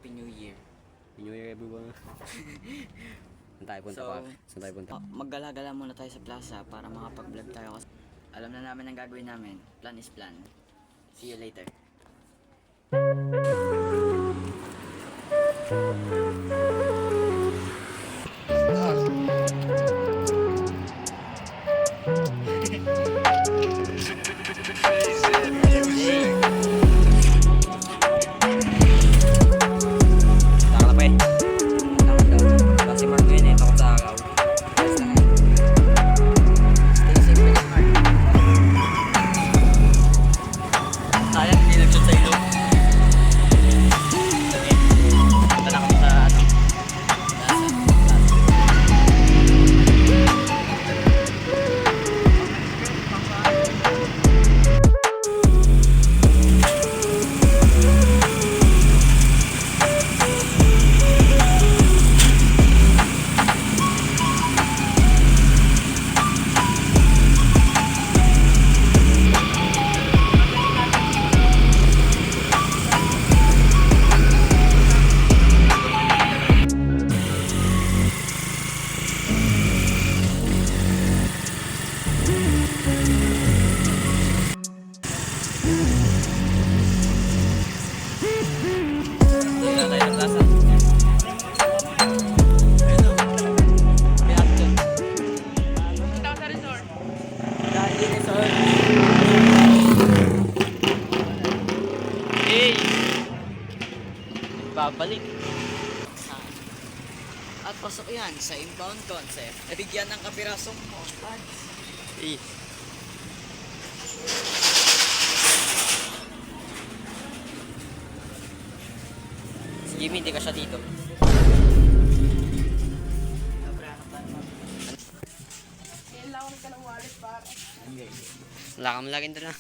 Happy New Year. Happy New Year everyone. Saan tayo punta pa? Saan tayo punta? Maggala-gala muna tayo sa plaza para makapag-vlog tayo. Alam na namin ang gagawin namin. Plan is plan. See you later. Babalik. At pasok yan sa inbound concept. Nabigyan ng kapirasong montage. Si Jimmy, hindi ka siya dito. Kailangan ka ng wallet para. Wala kang laging doon na.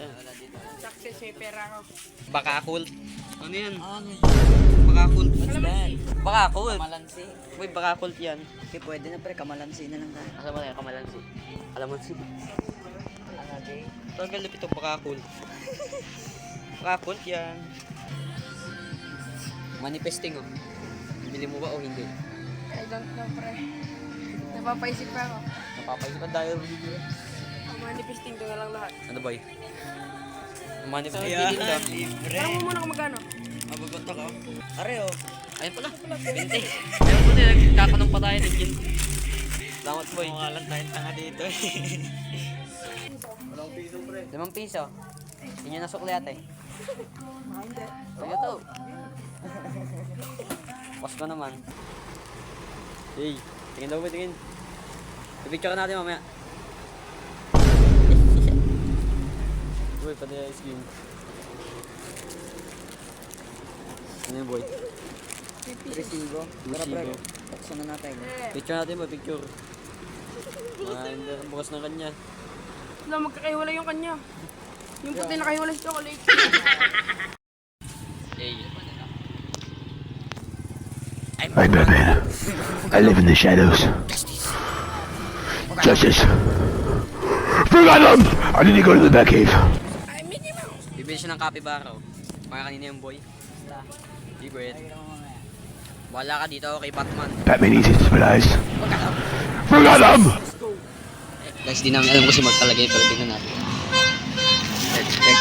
Wala dito. Success eh, pera ako. Bakakult. Ano yan? Ano? Bakakult. What's that? Bakakult. Kamalansi. Uy, bakakult yan. Okay, pwede na pre. Kamalansi na lang tayo. Asa mo na yung kamalansi? Kalamansi. Okay. Tagal lupit ito, bakakult. Bakakult yan. Manifesting oh. Bili mo ba o hindi? I don't know, pre. Napapaisip pa ako. Napapaisipan tayo. Ang manifesting ko na lang lahat. Ano boy? Manifesting Ayan, din daw. libre. Tanong mo muna kung magkano. Mabugot ako. Are oh. Ayun pala. 20. Ayun po na, nagkakanong pa tayo din yun. Salamat boy. Mukha lang tayong tanga dito eh. 5 piso. Hindi nyo nasukli ate. Sige to. Pasko naman. Hey, tingin daw ba tingin? Pipicture ka natin mamaya. Uy, pati ice cream. Ano yung boy? Resibo. Tara pre. Buksan na natin. Picture natin ba? Picture. Bukas ng kanya. Wala, magkakahiwalay yung kanya. Yung puti nakahiwalay sa chocolate. Hey. I'm Batman. I live in the shadows. Justice. Forgot them! I need to go to the Batcave. Bibili siya ng capybara. Kaya kanina yung boy. Secret. Wala ka dito kay Batman. Batman needs his supplies. Forgot them! Guys, di namin alam kung si Mark talaga yun, pero tingnan natin. Check.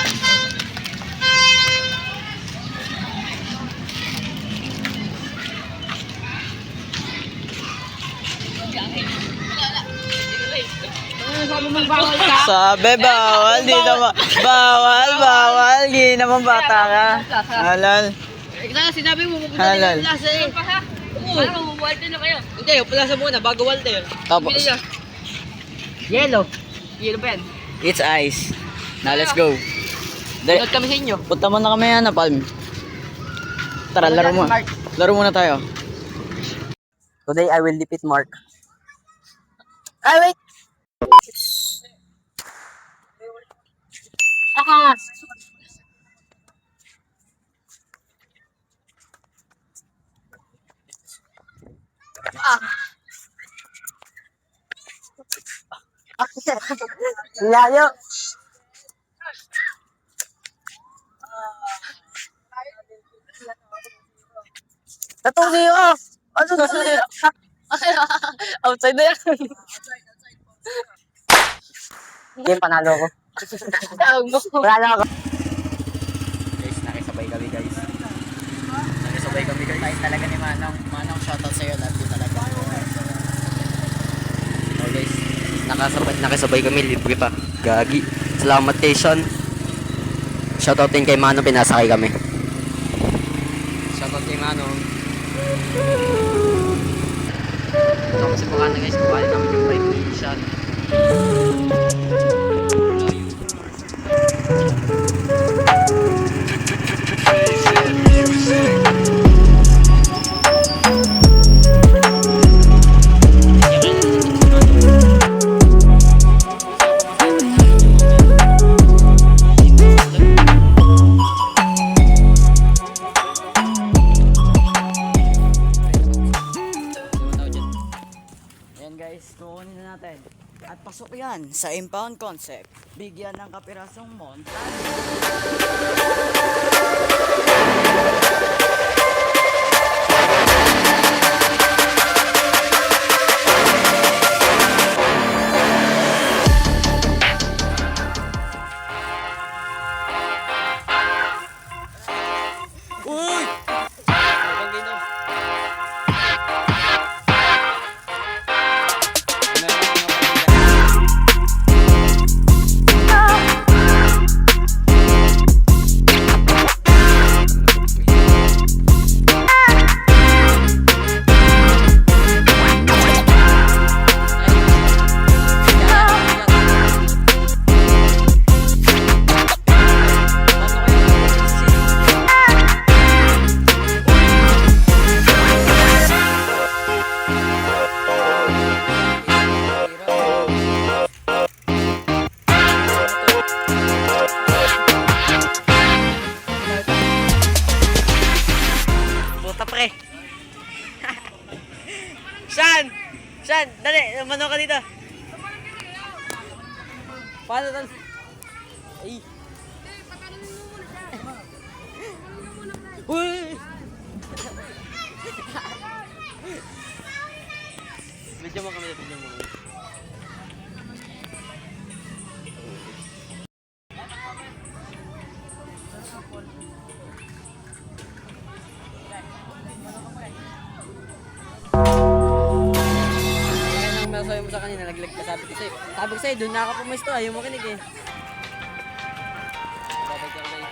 Sabi bawal, di naman. Bawal, di naman bata ka. Halal. Sinabi mo, Halal. Parang mabuwalte na kayo. Hindi, upulasa muna, bago Walter. Tapos, Yellow. Yellow pen. it's ice. Now let's go. Sunod kami sa inyo. Punta mo na kami yan, Palm. Tara, laro mo. Laro muna tayo. Today, I will defeat Mark. Ay, wait! Layo. Tatong zero! Ano ba zero? Outside na yan. Game, panalo ko. Panalo ako. Guys, nakisabay kami guys. Nakisabay kami guys. Tayo talaga ni Manong. Manong, shoutout sa'yo. Love you talaga. Oh guys, nakisabay kami, libre pa. Gagi. Salamat kay Sean. Shoutout din kay Mano, pinasakay kami. Shoutout kay Mano. Ito kasi mukha na guys, kukuha namin yung bike ni Sean. Ayan guys, kukunin na natin. At pasok yan sa impound concept. Bigyan ng kapirasong monta. Uy! Ibang gino. Puta pre. Shan! Shan! Dali! Mano ka dito. Paano tal? Ay! Uy! Medyo mo kami, medyo mo kami. Ayan ang masasabi mo sa kanina, naglag ka, sabi ko sa'yo. Sabi ko sa'yo, doon na ako pumesto, ayaw mo kinig eh. Babay ka guys.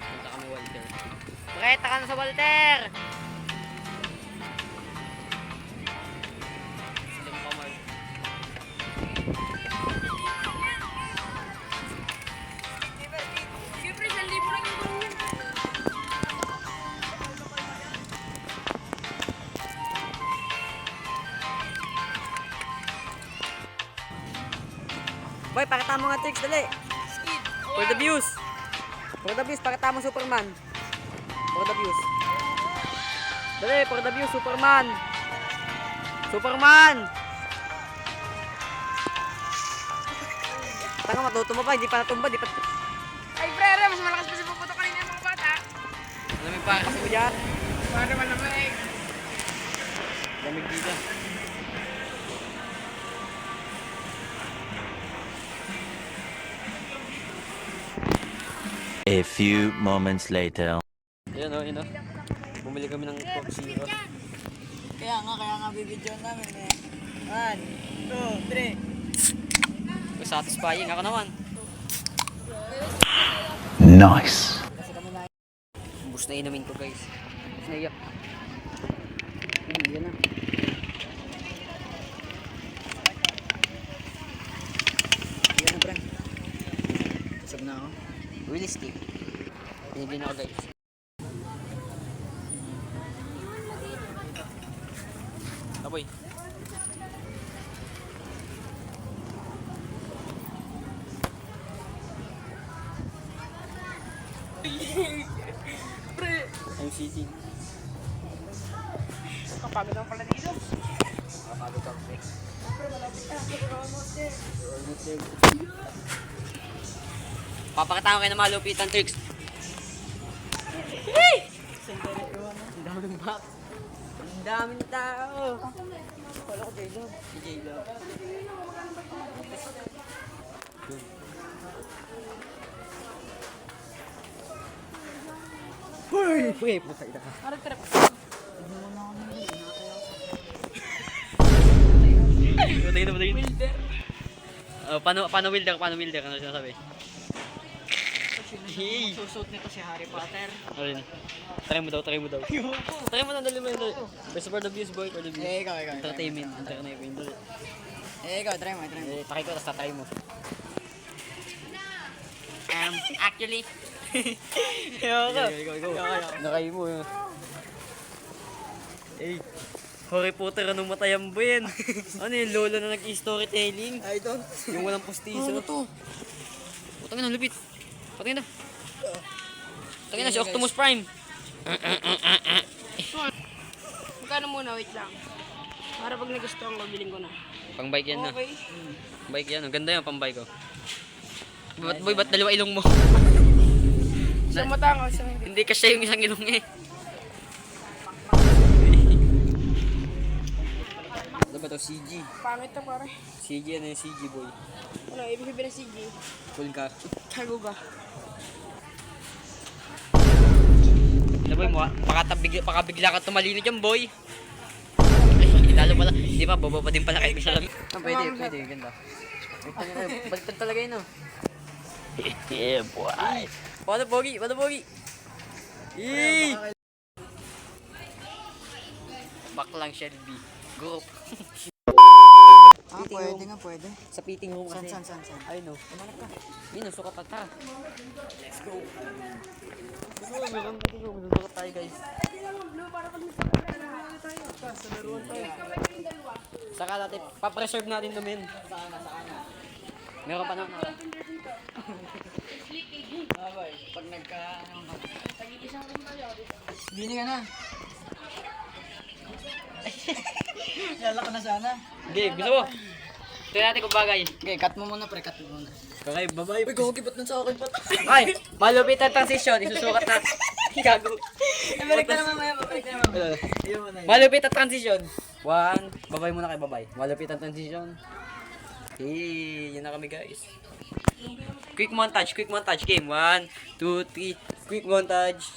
Punta kami Walter. Pakita ka na sa Walter! Slim pa Mark. Siyempre, 1,000 lang yung gawin yun. Boy, pakita mo nga tricks, dali. For the views. For the views, pakita mo Superman. For the views. Dali, for the views, Superman. Superman! Tanga, matutumba pa, hindi pa natumba, di pa... Ay, frere, mas malakas pa si Puputo kanina yung mga bata. Ano may para kasi mo dyan? Para naman naman eh. Lamig dito. A few moments later. Ayan o, yun o. Bumili kami ng Coke Zero. Kaya nga bibidyo namin eh. 1, 2, 3. Satisfying, ako naman. Nice. Bus na inumin ko guys. Bus na iyak. Yan na. Yan na pre. Sab na ako. Realistic. Binigyan ako guys. Aboy. Pre, I'm sitting. kapagod ako pala dito. Kapagod ka, Rex. Papakita ko kayo ng malupitan tricks. Hey! Ang daming box. Ang daming tao. Wala ko J-Lo. Si J-Lo. Uy, puta ina ka. Harap trip. Patay na. Wilder. Paano Wilder? Ano sinasabi? Hey! Susot nito si Harry Potter. Ayun. Try mo daw. Try mo, dali mo yun. Best for the views, boy. For the views. Ikaw. Entertainment. Ikaw, try mo. Takay ko, tapos tatry mo. Actually. Ikaw. Nakay mo yun. Hey, Harry Potter, anong matayang ba yan? Ano yung lola na nag-storytelling? I don't. Yung walang pustiso. Ano to? Putangin na, lupit. Putangin na, si Optimus Prime. Magkano muna, wait lang. Para pag nagustuhan ko, biling ko na. Pang-bike yan na. Okay. Bike yan, ang ganda yan, pang-bike ko. Ba't dalawa ilong mo? Isang matang, isang hindi. Hindi kasi yung isang ilong eh. Ano ba to? CG? Pangit to, pare. CG, ano yung CG, boy? Ano, ibig sabihin ng CG? Full ka. Kaguga. Ano boy, pakabigla ka tumalino dyan, boy. Lalo pala, di ba, bobo pa din pala kayo sa lamig. Pwede, ganda. Baliktad talaga yun, oh. Yeah, boy. Paano, Pogi? Eee! Baklang Shelby. Group. Pwede. Sa fitting room kasi. San? Ayun, no. Umanap ka. Yun, no, sukat tara. Let's go. Meron sukat tayo, guys. Saka natin, pa-preserve natin to, men. Meron pa naman. Pag Bini ka na. Yala ka na sana. Okay, gusto mo? Tignan natin kung bagay. Okay, cut mo muna, cut mo muna. Okay, bye-bye. Uy, gawag ba't nun sa akin pa? Ay, malupit ang transition. Isusukat na. Gago. Balik na naman maya, balik na naman. Malupit ang transition. One. Bye-bye muna kayo, bye-bye. Malupit ang transition. Hey, yun na kami, guys. Quick montage. Game. 1, 2, 3. Quick montage.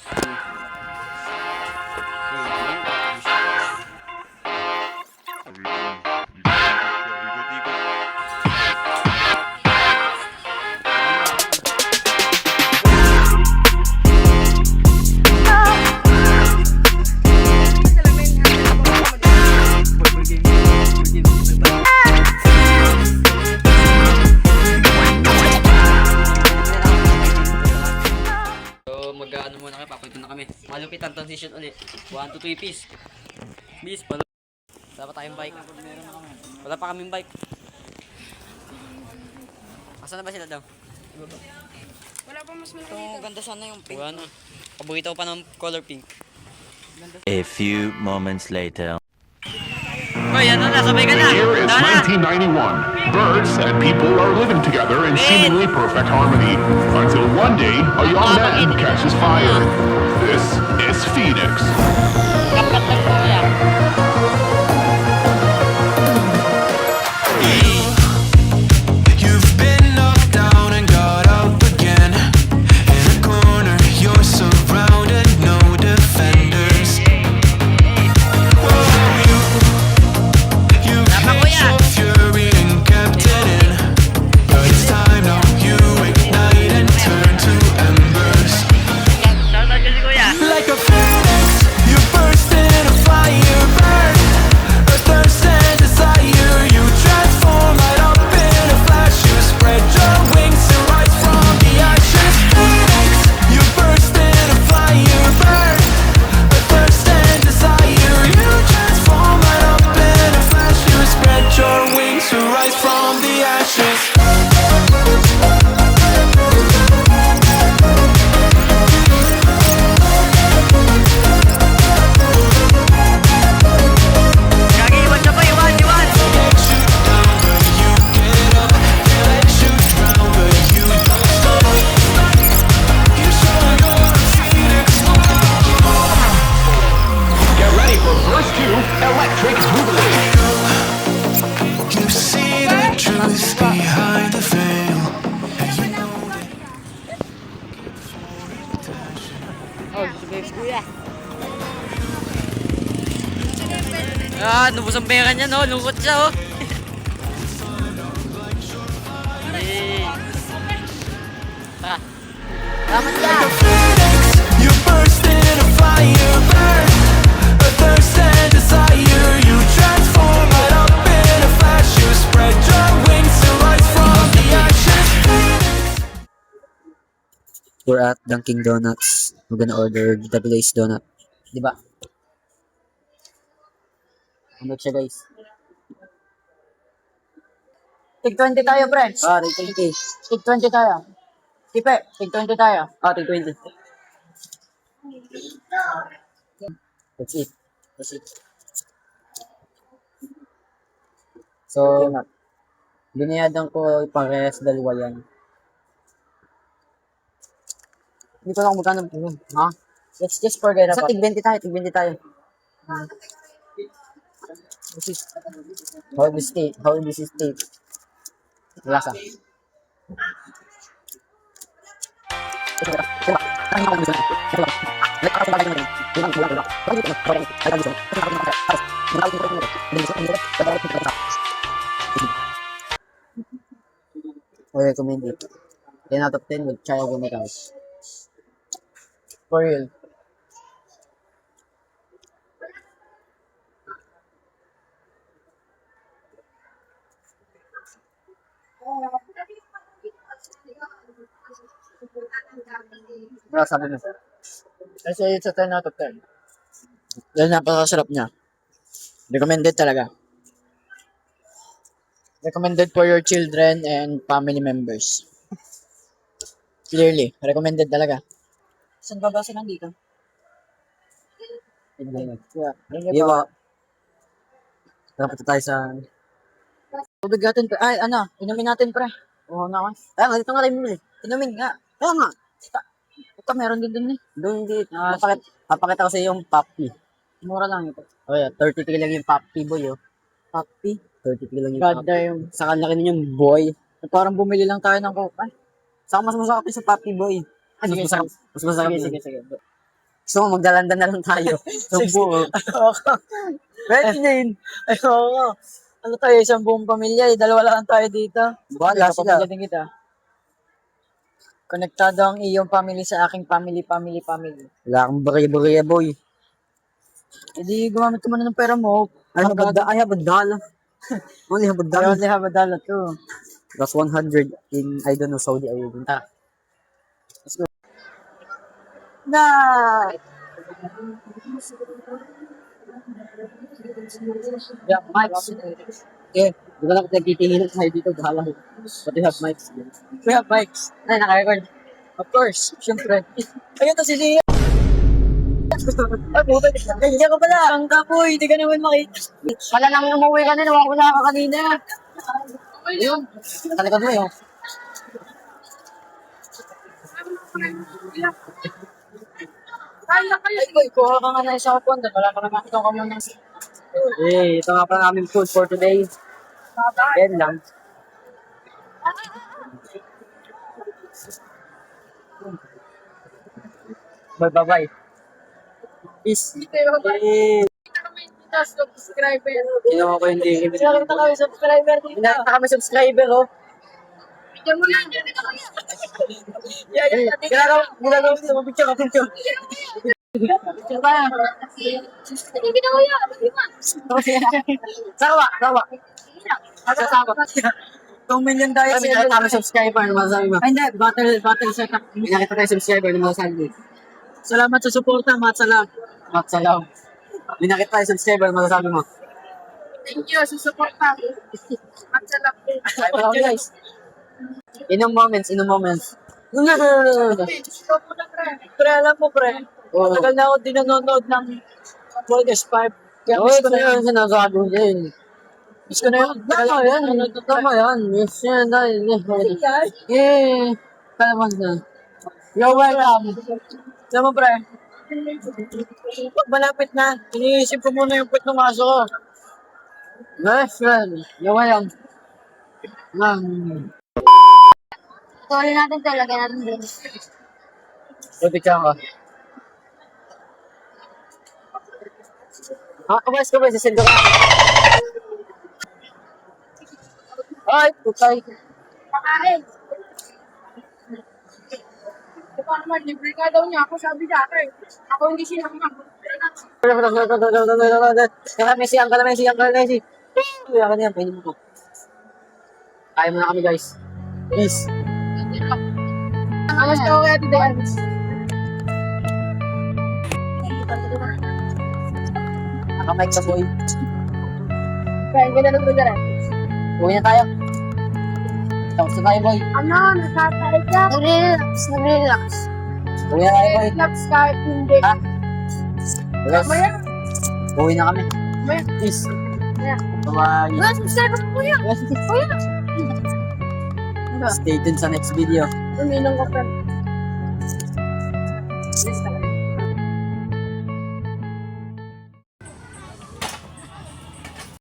Mag-ano muna kayo, papunta na kami. Malupit ang transition ulit. 1, 2, 3 piece. Bis, malupit. Wala pa tayong bike. Wala pa kaming bike. Asan na ba sila daw? Wala pa mas malaki. Ito, ganda sana yung pink. Wala na. Paborito ko pa ng color pink. A few moments later. Hoy, ano na? Sabay ka na! Here is Tara na! 1991. Birds and people are living together in seemingly perfect harmony. Until one day, a young man catches fire. This is Phoenix. Kapat lang po yan. You've been knocked down and got up again. In a corner, you're surrounded, no defenders. You've hid your fury and kept it in. But it's time now, you ignite and turn to embers. Shoutout kasi Oh, si kuya. Ah, nubos ang pera niya, no? Lungkot siya, oh. Yay. Ah. Salamat ka. You burst into fire, burn a thirst and desire. You transform right up in a flash. You spread your wings to rise from the ashes. We're at Dunkin' Donuts. We're gonna order the glazed donut. Di ba? Ano siya, guys? Tig 20 tayo, friends. Ah, tig 20. Tig 20 tayo. Tipe, tig 20 tayo. Ah, tig 20. That's it. That's it. So, binayadan ko iparehas dalawa yan. Hindi ko lang kung magkano po. Ha? Let's just forget about it. Sa tig 20 tayo, tig 20 tayo. This is how this state, how this is state. Lasa. I recommend it. 10 out of 10 with chai gumikaos. For real. Wala sabi mo. Kasi it's a 10 out of 10. Dahil napakasarap niya. Recommended talaga. Recommended for your children and family members. Clearly, recommended talaga. Saan ba basa nandito? Yeah. Di ba? Dapat tayo sa... Tubig natin, pre. Ay, ano? Inumin natin, pre. Oo na, kaya nga, dito nga tayo bumili. Inumin nga. Kaya nga. Ito, meron din dun eh. Doon dito. Papakita ko sa iyo yung Poppy. Mura lang ito. Oh yeah, 30 lang yung Poppy boy, oh. Poppy? 30 lang yung God Poppy. Damn. Saka laki nun yung boy. Parang bumili lang tayo ng coke. Ay, saka mas masakap yung sa Poppy boy. Ay, mas masakap. Mas masakap. Sige. So, magdalanda na lang tayo. Sumbo. Pwede din. Ay, oo. Ano tayo, isang buong pamilya eh. Dalawa lang tayo dito. Wala sila. Kapamilya din kita. Konektado ang iyong family sa aking family. Wala akong bariya-bariya, boy. E di, gumamit ko muna ng pera mo. I have a dollar. Only have a dollar. I only have a dollar too. That's 100 in, I don't know, Saudi Arabia. Let's go. Nah! Yeah, mics. Okay, di ba lang nagtitingin tayo dito, bahala. But we have mics. We have mics. Ay, naka-record. Of course, syempre. Ayun to si Lia. Ay, buta. Hindi ko pala. Ang kapoy, hindi ka naman makita. Pala nang umuwi ka na, wala ka kanina. Ayun, talaga mo yun. Ay, boy, kuha ka nga na isa ko. Wala ka naman ito ka muna. Eh, ito nga pala aming food for today. Yan lang. Bye. Peace. Subscriber. Kinuha ko hindi. Nakita kami subscriber dito. Nakita kami subscriber, oh. Diyan mo lang, dito ko yan. Ginagawa ko sa picture. Diyan ba yan? Hindi na ko yan. Sawa. Sasawa. 2 million tayo sa nakita kami subscriber. Ano masasabi mo? Ay, hindi. Battle setup. Nakita tayo subscriber. Ano masasabi mo? Salamat sa suporta, Matsalam. May nakita tayo subscriber. Ano masasabi mo? Thank you sa support namin. At sa love po. Okay, guys. Inom moments. Pre, alam mo, pre. Tagal na ako din nanonood ng Podcast 5. Kaya miss ko na yun. Sinasabi ko din. Miss ko na yun. Tama yan. Miss yan. Talaman na. You're welcome. Alam mo, pre. Pag malapit na, iniisip ko muna yung put ng aso ko. Nice, friend. You're welcome. Tuloy natin talaga natin din. Pwede ka ka. Kumain ko ba? Sasendo ka. Ay, putay. Pakain. Ito naman, libre ka daw niya. Ako sabi dati. Ako hindi sinama. Messi, ang Messi. Kaya ka niyan, pwede mo ko. Kaya mo na kami, guys. Please. Amas ka kaya today, Amas. Nakamike sa boy. Kaya ganda ng lugar. Uwi na tayo. Tapos na tayo, boy. Ano, nakakari ka? Nag-relax. Uwi na tayo, boy. Relax kahit hindi. Ha? Yes. Maya, Uwi na kami. maya. Peace. Maya. Bye-bye. Guys, subscribe ko po yan. Kuya. Stay tuned sa next video. Uminom ka pa.